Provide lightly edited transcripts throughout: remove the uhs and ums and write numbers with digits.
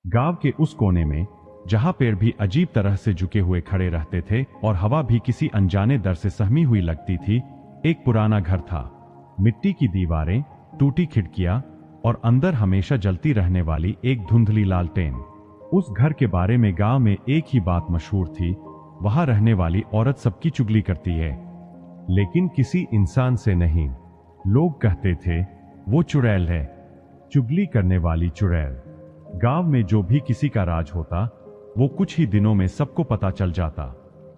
गांव के उस कोने में जहां पेड़ भी अजीब तरह से झुके हुए खड़े रहते थे और हवा भी किसी अनजाने डर से सहमी हुई लगती थी, एक पुराना घर था। मिट्टी की दीवारें, टूटी खिड़कियां और अंदर हमेशा जलती रहने वाली एक धुंधली लालटेन। उस घर के बारे में गांव में एक ही बात मशहूर थी, वहां रहने वाली औरत सबकी चुगली करती है, लेकिन किसी इंसान से नहीं। लोग कहते थे वो चुड़ैल है, चुगली करने वाली चुड़ैल। गांव में जो भी किसी का राज होता वो कुछ ही दिनों में सबको पता चल जाता।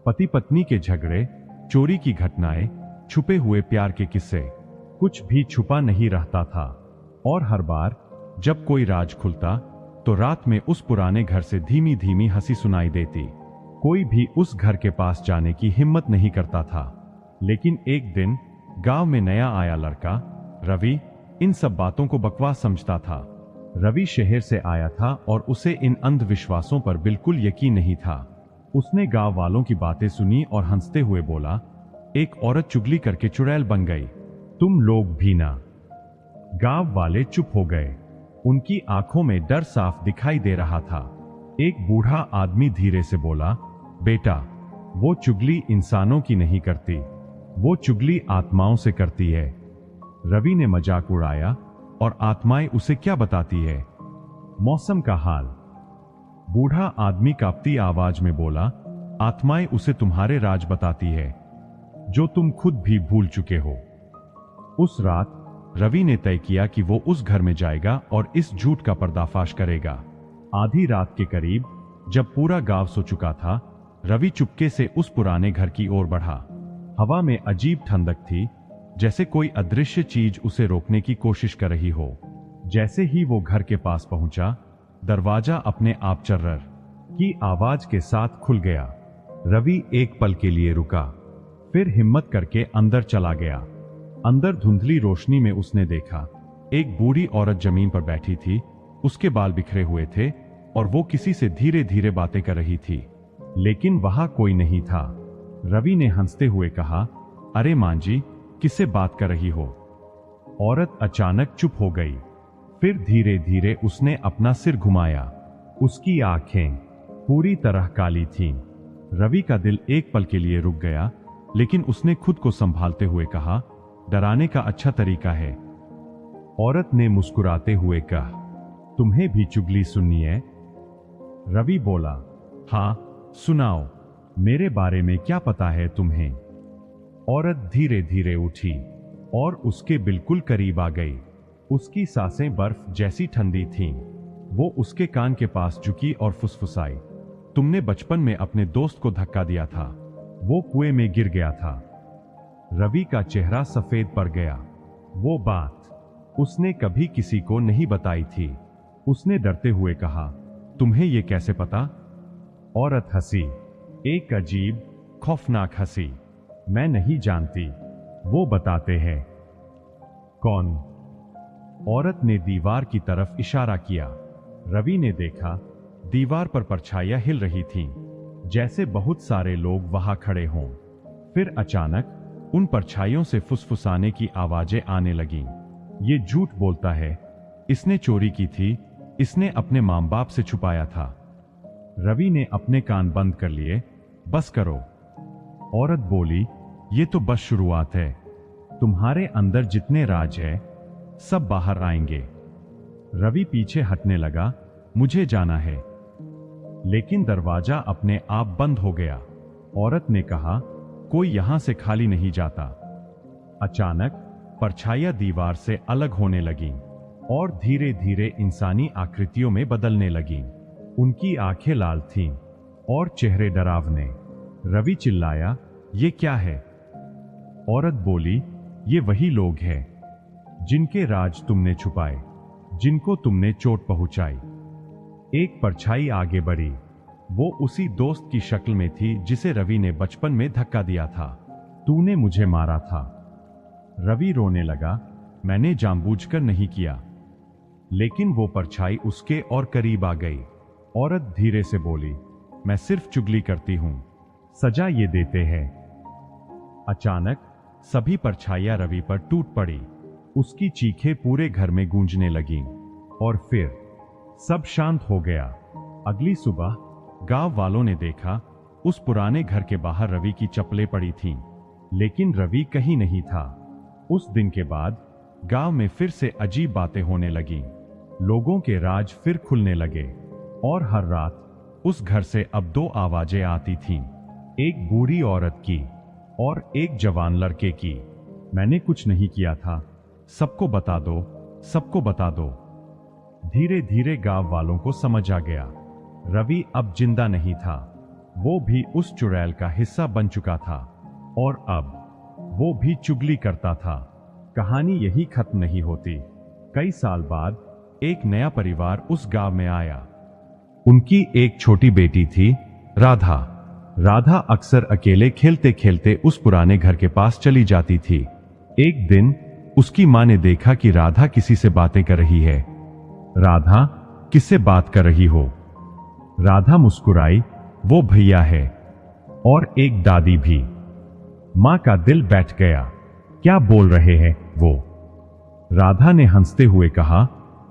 पति पत्नी के झगड़े, चोरी की घटनाएं, छुपे हुए प्यार के किस्से, कुछ भी छुपा नहीं रहता था। और हर बार जब कोई राज खुलता तो रात में उस पुराने घर से धीमी धीमी हंसी सुनाई देती। कोई भी उस घर के पास जाने की हिम्मत नहीं करता था। लेकिन एक दिन गांव में नया आया लड़का रवि इन सब बातों को बकवास समझता था। रवि शहर से आया था और उसे इन अंधविश्वासों पर बिल्कुल यकीन नहीं था। उसने गांव वालों की बातें सुनी और हंसते हुए बोला, एक औरत चुगली करके चुड़ैल बन गई, तुम लोग भी ना। गांव वाले चुप हो गए। उनकी आंखों में डर साफ दिखाई दे रहा था। एक बूढ़ा आदमी धीरे से बोला, बेटा, वो चुगली इंसानों की नहीं करती, वो चुगली आत्माओं से करती है। रवि ने मजाक उड़ाया, और आत्माएं उसे क्या बताती है? मौसम का हाल। बूढ़ा आदमी कांपती आवाज में बोला, आत्माएं उसे तुम्हारे राज बताती है, जो तुम खुद भी भूल चुके हो। उस रात रवि ने तय किया कि वो उस घर में जाएगा और इस झूठ का पर्दाफाश करेगा। आधी रात के करीब जब पूरा गांव सो चुका था, रवि चुपके से उस पुराने घर की ओर बढ़ा। हवा में अजीब ठंडक थी, जैसे कोई अदृश्य चीज उसे रोकने की कोशिश कर रही हो। जैसे ही वो घर के पास पहुंचा, दरवाजा अपने आप चर्रर की आवाज के साथ खुल गया। रवि एक पल के लिए रुका, फिर हिम्मत करके अंदर चला गया। अंदर धुंधली रोशनी में उसने देखा एक बूढ़ी औरत जमीन पर बैठी थी। उसके बाल बिखरे हुए थे और वो किसी से धीरे धीरे बातें कर रही थी, लेकिन वहां कोई नहीं था। रवि ने हंसते हुए कहा, अरे मां जी, किससे बात कर रही हो? औरत अचानक चुप हो गई। फिर धीरे धीरे उसने अपना सिर घुमाया। उसकी आंखें पूरी तरह काली थीं। रवि का दिल एक पल के लिए रुक गया, लेकिन उसने खुद को संभालते हुए कहा, डराने का अच्छा तरीका है। औरत ने मुस्कुराते हुए कहा, तुम्हें भी चुगली सुननी है? रवि बोला, हाँ, सुनाओ, मेरे बारे में क्या पता है तुम्हें? औरत धीरे धीरे उठी और उसके बिल्कुल करीब आ गई। उसकी सांसें बर्फ जैसी ठंडी थीं। वो उसके कान के पास झुकी और फुसफुसाई, तुमने बचपन में अपने दोस्त को धक्का दिया था, वो कुएं में गिर गया था। रवि का चेहरा सफेद पड़ गया। वो बात उसने कभी किसी को नहीं बताई थी। उसने डरते हुए कहा, तुम्हें ये कैसे पता? औरत हंसी, एक अजीब खौफनाक हंसी। मैं नहीं जानती, वो बताते हैं। कौन? औरत ने दीवार की तरफ इशारा किया। रवि ने देखा दीवार पर परछाइयां हिल रही थीं, जैसे बहुत सारे लोग वहां खड़े हों। फिर अचानक उन परछाइयों से फुसफुसाने की आवाजें आने लगीं। ये झूठ बोलता है, इसने चोरी की थी, इसने अपने मां बाप से छुपाया था। रवि ने अपने कान बंद कर लिए। बस करो, औरत बोली, ये तो बस शुरुआत है। तुम्हारे अंदर जितने राज है सब बाहर आएंगे। रवि पीछे हटने लगा, मुझे जाना है। लेकिन दरवाजा अपने आप बंद हो गया। औरत ने कहा, कोई यहां से खाली नहीं जाता। अचानक परछाइयां दीवार से अलग होने लगीं और धीरे धीरे इंसानी आकृतियों में बदलने लगीं। उनकी आंखें लाल थीं और चेहरे डरावने। रवि चिल्लाया, ये क्या है? औरत बोली, ये वही लोग हैं जिनके राज तुमने छुपाए, जिनको तुमने चोट पहुंचाई। एक परछाई आगे बढ़ी। वो उसी दोस्त की शक्ल में थी जिसे रवि ने बचपन में धक्का दिया था। तूने मुझे मारा था। रवि रोने लगा, मैंने जानबूझकर नहीं किया। लेकिन वो परछाई उसके और करीब आ गई। औरत धीरे से बोली, मैं सिर्फ चुगली करती हूं, सजा ये देते हैं। अचानक सभी परछाइयां रवि पर टूट पड़ी। उसकी चीखें पूरे घर में गूंजने लगीं। और फिर सब शांत हो गया। अगली सुबह गांव वालों ने देखा उस पुराने घर के बाहर रवि की चप्पलें पड़ी थीं, लेकिन रवि कहीं नहीं था। उस दिन के बाद गांव में फिर से अजीब बातें होने लगीं। लोगों के राज फिर खुलने लगे और हर रात उस घर से अब 2 आवाजें आती थीं, एक बूढ़ी औरत की और एक जवान लड़के की। मैंने कुछ नहीं किया था, सबको बता दो, सबको बता दो। धीरे धीरे गांव वालों को समझ आ गया, रवि अब जिंदा नहीं था, वो भी उस चुड़ैल का हिस्सा बन चुका था और अब वो भी चुगली करता था। कहानी यही खत्म नहीं होती। कई साल बाद एक नया परिवार उस गांव में आया। उनकी एक छोटी बेटी थी, राधा। राधा अक्सर अकेले खेलते खेलते उस पुराने घर के पास चली जाती थी। एक दिन उसकी मां ने देखा कि राधा किसी से बातें कर रही है। राधा, किससे बात कर रही हो? राधा मुस्कुराई, वो भैया है और एक दादी भी। मां का दिल बैठ गया, क्या बोल रहे हैं वो? राधा ने हंसते हुए कहा,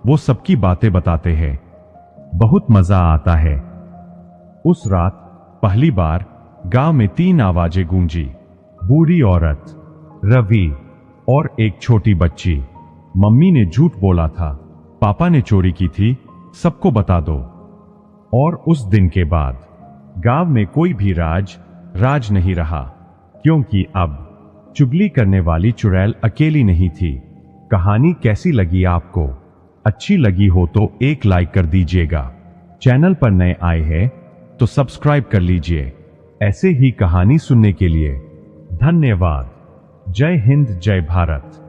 वो सबकी बातें बताते हैं, बहुत मजा आता है। उस रात पहली बार गांव में 3 आवाजें गूंजी, बूढ़ी औरत, रवि और एक छोटी बच्ची। मम्मी ने झूठ बोला था, पापा ने चोरी की थी, सबको बता दो। और उस दिन के बाद गांव में कोई भी राज नहीं रहा, क्योंकि अब चुगली करने वाली चुड़ैल अकेली नहीं थी। कहानी कैसी लगी आपको? अच्छी लगी हो तो एक लाइक कर दीजिएगा। चैनल पर नए आए हैं तो सब्सक्राइब कर लीजिए। ऐसे ही कहानी सुनने के लिए धन्यवाद। जय हिंद, जय भारत।